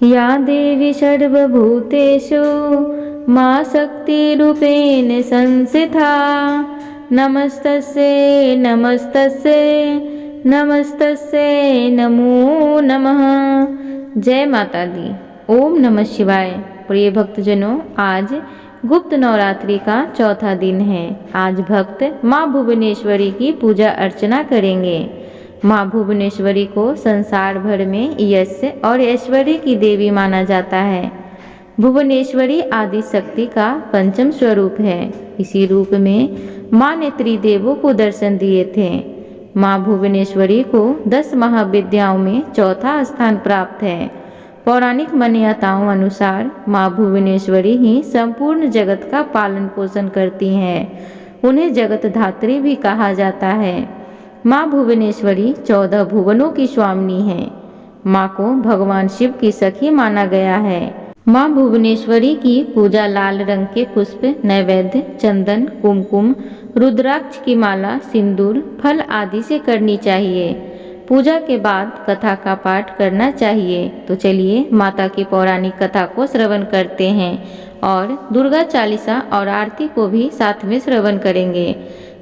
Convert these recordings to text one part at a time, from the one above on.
या देवी सर्वभूतेषु मा शक्तिरूपेण संस्थिता नमस्तस्यै नमस्तस्यै नमस्तस्यै नमो नमः। जय माता दी। ओम नमः शिवाय। प्रिय भक्तजनों, आज गुप्त नवरात्रि का चौथा दिन है। आज भक्त माँ भुवनेश्वरी की पूजा अर्चना करेंगे। माँ भुवनेश्वरी को संसार भर में यश और ऐश्वर्य की देवी माना जाता है। भुवनेश्वरी आदि शक्ति का पंचम स्वरूप है। इसी रूप में माँ ने त्रिदेवों को दर्शन दिए थे। माँ भुवनेश्वरी को 10 महाविद्याओं में चौथा स्थान प्राप्त है। पौराणिक मान्यताओं अनुसार माँ भुवनेश्वरी ही संपूर्ण जगत का पालन पोषण करती हैं। उन्हें जगत धात्री भी कहा जाता है। माँ भुवनेश्वरी 14 भुवनों की स्वामिनी है। माँ को भगवान शिव की सखी माना गया है। माँ भुवनेश्वरी की पूजा लाल रंग के पुष्प, नैवेद्य, चंदन, कुमकुम, रुद्राक्ष की माला, सिंदूर, फल आदि से करनी चाहिए। पूजा के बाद कथा का पाठ करना चाहिए। तो चलिए माता की पौराणिक कथा को श्रवण करते हैं और दुर्गा चालीसा और आरती को भी साथ में श्रवण करेंगे।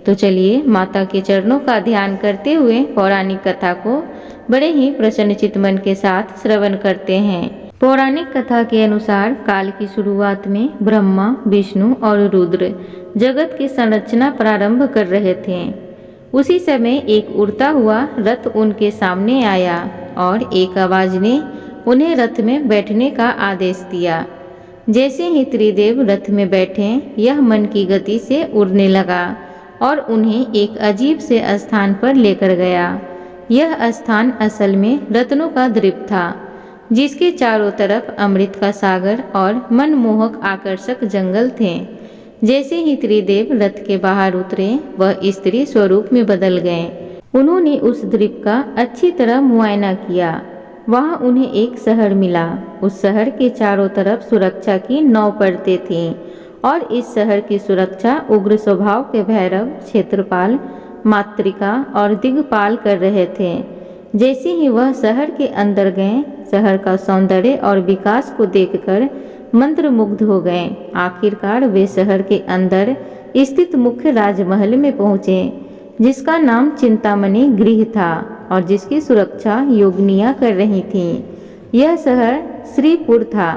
तो चलिए माता के चरणों का ध्यान करते हुए पौराणिक कथा को बड़े ही प्रसन्नचित्त मन के साथ श्रवण करते हैं। पौराणिक कथा के अनुसार काल की शुरुआत में ब्रह्मा, विष्णु और रुद्र जगत की संरचना प्रारंभ कर रहे थे। उसी समय एक उड़ता हुआ रथ उनके सामने आया और एक आवाज ने उन्हें रथ में बैठने का आदेश दिया। जैसे ही त्रिदेव रथ में बैठे, यह मन की गति से उड़ने लगा और उन्हें एक अजीब से स्थान पर लेकर गया। यह स्थान असल में रत्नों का द्वीप था, जिसके चारों तरफ अमृत का सागर और मनमोहक आकर्षक जंगल थे। जैसे ही त्रिदेव रथ के बाहर उतरे, वह स्त्री स्वरूप में बदल गए। उन्होंने उस द्वीप का अच्छी तरह मुआयना किया। वहां उन्हें एक शहर मिला। उस शहर के चारों तरफ सुरक्षा की 9 परतें थीं और इस शहर की सुरक्षा उग्र स्वभाव के भैरव, क्षेत्रपाल, मातृका और दिग्पाल कर रहे थे। जैसे ही वह शहर के अंदर गए, शहर का सौंदर्य और विकास को देखकर मंत्रमुग्ध हो गए। आखिरकार वे शहर के अंदर स्थित मुख्य राजमहल में पहुँचे, जिसका नाम चिंतामणि गृह था और जिसकी सुरक्षा योगिनियाँ कर रही थीं। यह शहर श्रीपुर था,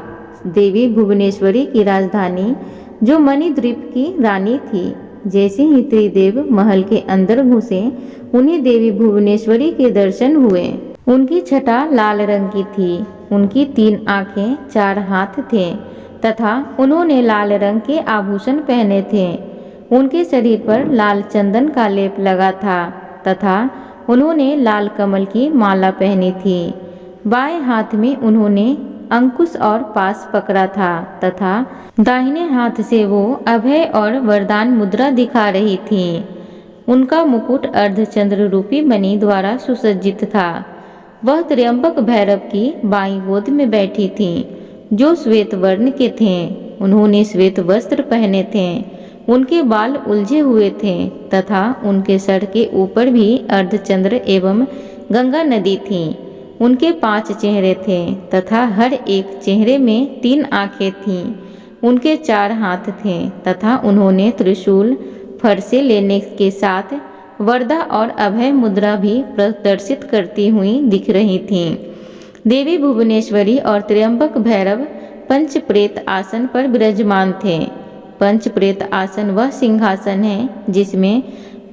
देवी भुवनेश्वरी की राजधानी, जो मणिद्वीप की रानी थी। जैसे ही त्रिदेव महल के अंदर घुसे, उन्हें देवी भुवनेश्वरी के दर्शन हुए। उनकी छटा लाल रंग की थी। उनकी 3 आंखें, 4 हाथ थे तथा उन्होंने लाल रंग के आभूषण पहने थे। उनके शरीर पर लाल चंदन का लेप लगा था तथा उन्होंने लाल कमल की माला पहनी थी। बाएं हाथ में उन्होंने अंकुश और पास पकड़ा था तथा दाहिने हाथ से वो अभय और वरदान मुद्रा दिखा रही थी। उनका मुकुट अर्धचंद्र रूपी मणि द्वारा सुसज्जित था। वह त्र्यंबक भैरव की बाईं गोद में बैठी थी, जो श्वेत वर्ण के थे। उन्होंने श्वेत वस्त्र पहने थे। उनके बाल उलझे हुए थे तथा उनके सर के ऊपर भी अर्धचंद्र एवं गंगा नदी थी। उनके 5 चेहरे थे तथा हर एक चेहरे में 3 आंखें थीं। उनके 4 हाथ थे तथा उन्होंने त्रिशूल, फरसे लेने के साथ वरदा और अभय मुद्रा भी प्रदर्शित करती हुई दिख रही थीं। देवी भुवनेश्वरी और त्र्यंबक भैरव पंचप्रेत आसन पर विराजमान थे। पंचप्रेत आसन वह सिंहासन है जिसमें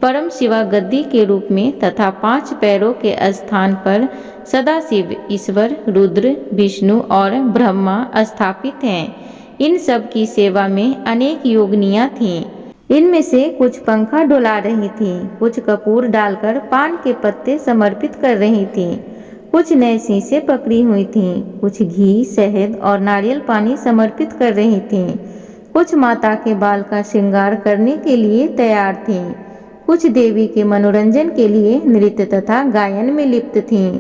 परम शिवा गद्दी के रूप में तथा 5 पैरों के स्थान पर सदाशिव, ईश्वर, रुद्र, विष्णु और ब्रह्मा स्थापित हैं। इन सब की सेवा में अनेक योगिनियाँ थीं। इनमें से कुछ पंखा डुला रही थीं, कुछ कपूर डालकर पान के पत्ते समर्पित कर रही थीं, कुछ नए शीशे पकड़ी हुई थीं, कुछ घी, शहद और नारियल पानी समर्पित कर रही थीं, कुछ माता के बाल का श्रृंगार करने के लिए तैयार थीं, कुछ देवी के मनोरंजन के लिए नृत्य तथा गायन में लिप्त थीं।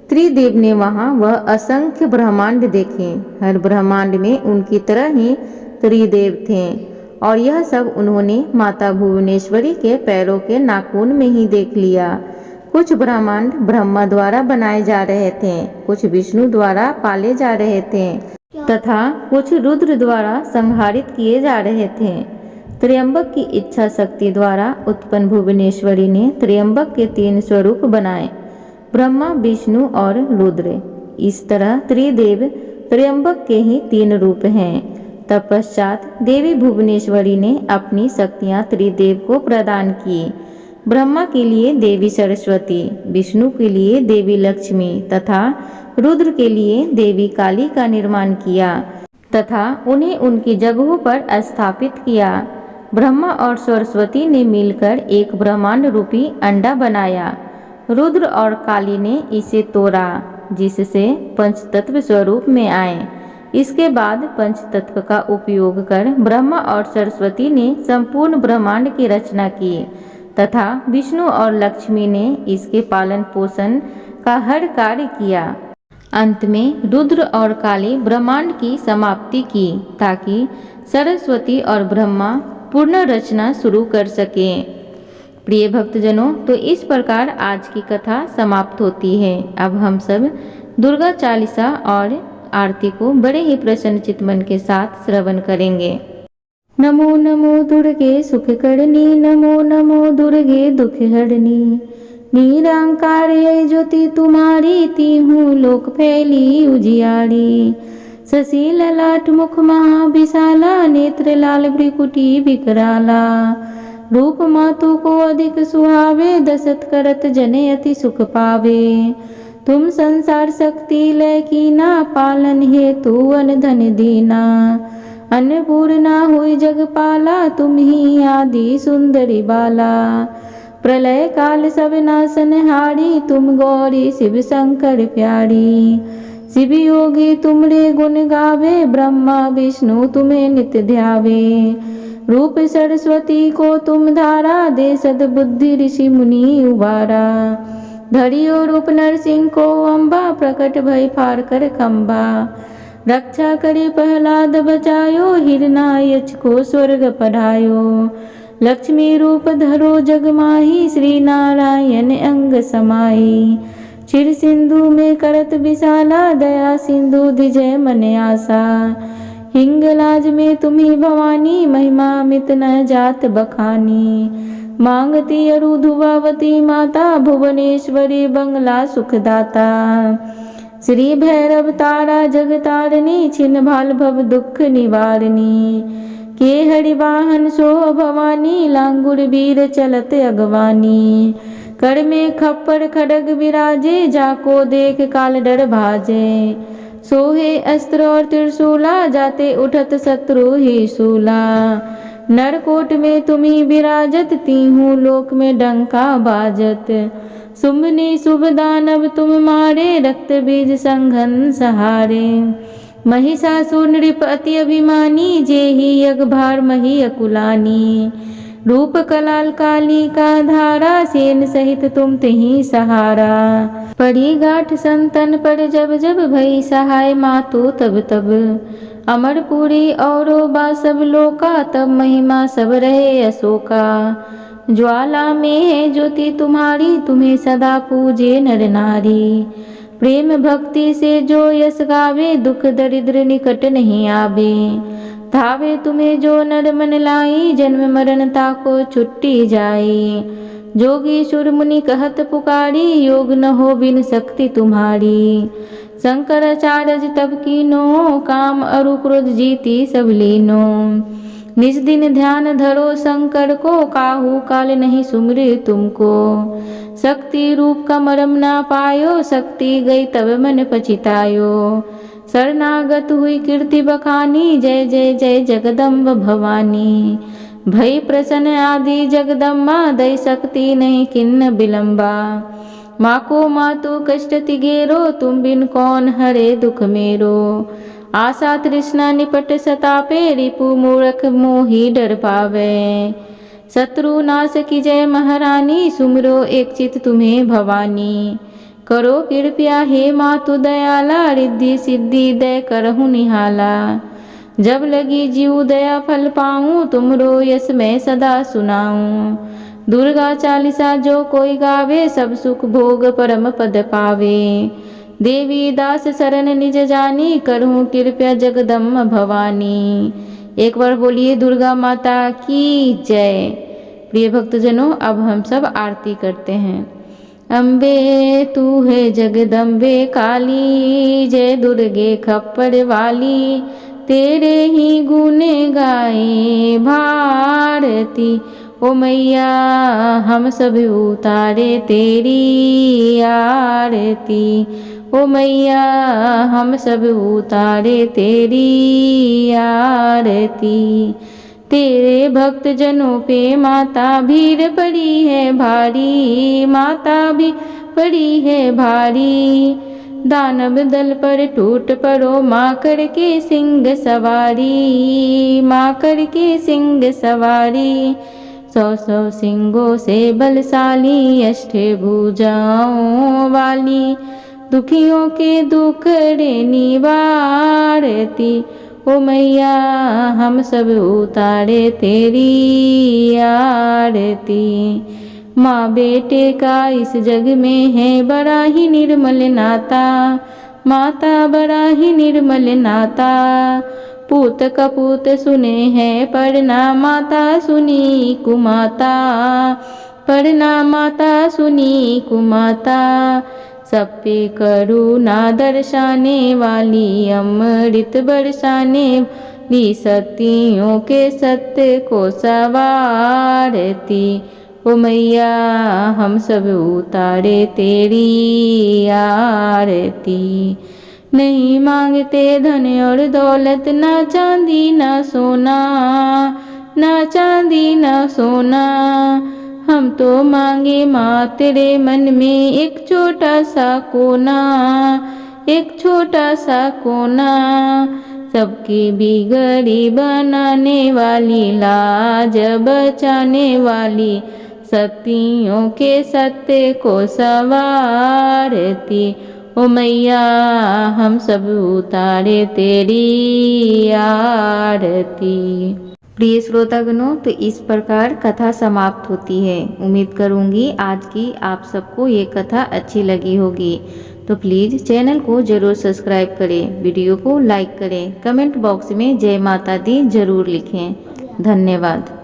त्रिदेव ने वहाँ वह असंख्य ब्रह्मांड देखे। हर ब्रह्मांड में उनकी तरह ही त्रिदेव थे और यह सब उन्होंने माता भुवनेश्वरी के पैरों के नाखून में ही देख लिया। कुछ ब्रह्मांड ब्रह्मा द्वारा बनाए जा रहे थे, कुछ विष्णु द्वारा पाले जा रहे थे तथा कुछ रुद्र द्वारा संहारित किए जा रहे थे। त्र्यंबक की इच्छा शक्ति द्वारा उत्पन्न भुवनेश्वरी ने त्र्यंबक के 3 स्वरूप बनाए, ब्रह्मा, विष्णु और रुद्र। इस तरह त्रिदेव त्र्यंबक के ही 3 रूप हैं। तत्पश्चात देवी भुवनेश्वरी ने अपनी शक्तियां त्रिदेव को प्रदान की। ब्रह्मा के लिए देवी सरस्वती, विष्णु के लिए देवी लक्ष्मी तथा रुद्र के लिए देवी काली का निर्माण किया तथा उन्हें उनकी जगहों पर स्थापित किया। ब्रह्मा और सरस्वती ने मिलकर एक ब्रह्मांड रूपी अंडा बनाया। रुद्र और काली ने इसे तोड़ा, जिससे पंचतत्व स्वरूप में आए। इसके बाद पंचतत्व का उपयोग कर ब्रह्मा और सरस्वती ने संपूर्ण ब्रह्मांड की रचना की तथा विष्णु और लक्ष्मी ने इसके पालन पोषण का हर कार्य किया। अंत में रुद्र और काली ब्रह्मांड की समाप्ति की ताकि सरस्वती और ब्रह्मा पूर्ण रचना शुरू कर सकें। प्रिय भक्तजनों, तो इस प्रकार आज की कथा समाप्त होती है। अब हम सब दुर्गा चालीसा और आरती को बड़े ही प्रसन्नचित मन के साथ श्रवण करेंगे। नमो नमो दुर्गे सुख करनी, नमो नमो दुर्गे दुख हरनी, निरंकार है ज्योति तुम्हारी, तीहूँ लोक फैली उजियारी। शशि ललाट मुख महाविशाला, नेत्र लाल भ्रिकुटी विकराला। रूप मातु को अधिक सुहावे, दशत करत जने अति सुख पावे। तुम संसार शक्ति लय कीना, पालन हेतु अन धन दीना। अन्नपूर्णा हुई जगपाला, तुम ही आदि सुंदरी बाला। प्रलय काल सब नाशनहारी, तुम गौरी शिव शंकर प्यारी। शिव योगी तुमरे गुण गावे, ब्रह्मा विष्णु तुम्हें नित्य ध्यावे। रूप सरस्वती को तुम धारा, दे सद्बुद्धि ऋषि मुनि उबारा। धरियो रूप नरसिंह को अम्बा, प्रकट भय फार कर खम्बा। रक्षा करे प्रहलाद बचायो, हिरणायच को स्वर्ग पढ़ायो। लक्ष्मी रूप धरो जग माही, श्री नारायण अंग समाई। क्षीर सिंधु में करत विशाला, दया सिंधु दिजय मन आशा। हिंगलाज में तुम्ही भवानी, महिमा मित न जात बखानी। मांगती अरु धुवावती माता, भुवनेश्वरी बंगला सुखदाता। श्री भैरव तारा जगतारिणी, छिन्न भाल भव दुख निवारणी। के हरिवाहन सो भवानी, लांगुर वीर चलत अगवानी। कर में खप्पर खड़ग विराजे, जाको देख काल डर भाजे। सोहे अस्त्र और त्रिशूला, जाते उठत शत्रु ही शूला। नरकोट में तुम्ही विराजत, तीहूँ लोक में डंका बाजत। शुंभनी शुभ दानव तुम मारे, रक्त बीज संघन सहारे। महिषासुर नृप अति अभिमानी, जेहि यज्ञ भार मही अकुलानी। रूप कलाल काली का धारा, सेन सहित तुम तिहि सहारा। पड़ी गाठ संतन पर जब जब, भई सहाय मातु तब तब। अमरपुरी औरो बा सब लोका, तब महिमा सब रहे अशोका। ज्वाला में है ज्योति तुम्हारी, तुम्हें सदा पूजे नर नारी। प्रेम भक्ति से जो यश गावे, दुख दरिद्र निकट नहीं आवे। धावे तुम्हें जो नर मन लाई, जन्म मरण ताको छुट्टी जाई। जोगी सुर मुनि कहत पुकारी, योग न हो बिन शक्ति तुम्हारी। शंकराचार्य तब कीनो, काम अरु क्रोध जीती सब लीनो। निज दिन ध्यान धरो शंकर को, काहू काल नहीं सुमरे तुमको। शक्ति रूप का मरम ना पायो, शक्ति गई तब मन पछितायो। शरणागत हुई कीर्ति बखानी, जय जय जय जगदम्ब भवानी। भई प्रसन्न आदि जगदम्बा, दई शक्ति नहीं किन्न विलंबा। माँ को मातु कष्ट तिगेरो, तुम बिन कौन हरे दुख मेरो। आशा तृष्णा निपट सतापे, रिपु मूर्ख मोहि डर पावे। शत्रु नाश की जय महारानी, सुमरो एक चित तुम्हें भवानी। करो कृपया हे मातु दयाला, रिद्धि सिद्धि दय करहु निहाला। जब लगी जीव दया फल पाऊँ, तुमरो यश मैं सदा सुनाऊँ। दुर्गा चालीसा जो कोई गावे, सब सुख भोग परम पद पावे। देवी दास शरण निज जानी, करहूँ कृपया जगदम्ब भवानी। एक बार बोलिए दुर्गा माता की जय। प्रिय भक्तजनों, अब हम सब आरती करते हैं। अम्बे तू है जगदम्बे काली, जय दुर्गे खप्पर वाली। तेरे ही गुण गाए भारती, ओ मैया हम सब उतारे तेरी आरती। ओ मैया हम सब उतारे तेरी आरती। तेरे भक्त जनों पे माता भीड़ पड़ी है भारी, माता भी पड़ी है भारी। दानव दल पर टूट पड़ो, माँ करके सिंह सवारी, माँ करके सिंह सवारी। 100 सिंगों से बलशाली, अष्टभुजाओं वाली। दुखियों के दुखड़े निवारती, ओ मैया हम सब उतारे तेरी आरती। माँ बेटे का इस जग में है बड़ा ही निर्मल नाता, माता बड़ा ही निर्मल नाता। पूत कपूत सुने हैं पढ़ना, माता सुनी कुमाता, पढ़ना माता सुनी कुमाता। सब पे करुणा दर्शाने वाली, अमृत बरसाने वाली। सतियों के सत्य को सवारती, ओ मैया हम सब उतारे तेरी आरती। नहीं मांगते धन और दौलत, ना चांदी ना सोना, ना चांदी ना सोना। हम तो मांगे माँ तेरे मन में एक छोटा सा कोना, एक छोटा सा कोना। सबकी बिगड़ी बनाने वाली, लाज बचाने वाली। सतियों के सत्य को सवारती, ओ मैया हम सब उतारे तेरी आरती। प्रिय श्रोतागणों, तो इस प्रकार कथा समाप्त होती है। उम्मीद करूंगी आज की आप सबको ये कथा अच्छी लगी होगी। तो प्लीज़ चैनल को ज़रूर सब्सक्राइब करें, वीडियो को लाइक करें, कमेंट बॉक्स में जय माता दी ज़रूर लिखें। धन्यवाद।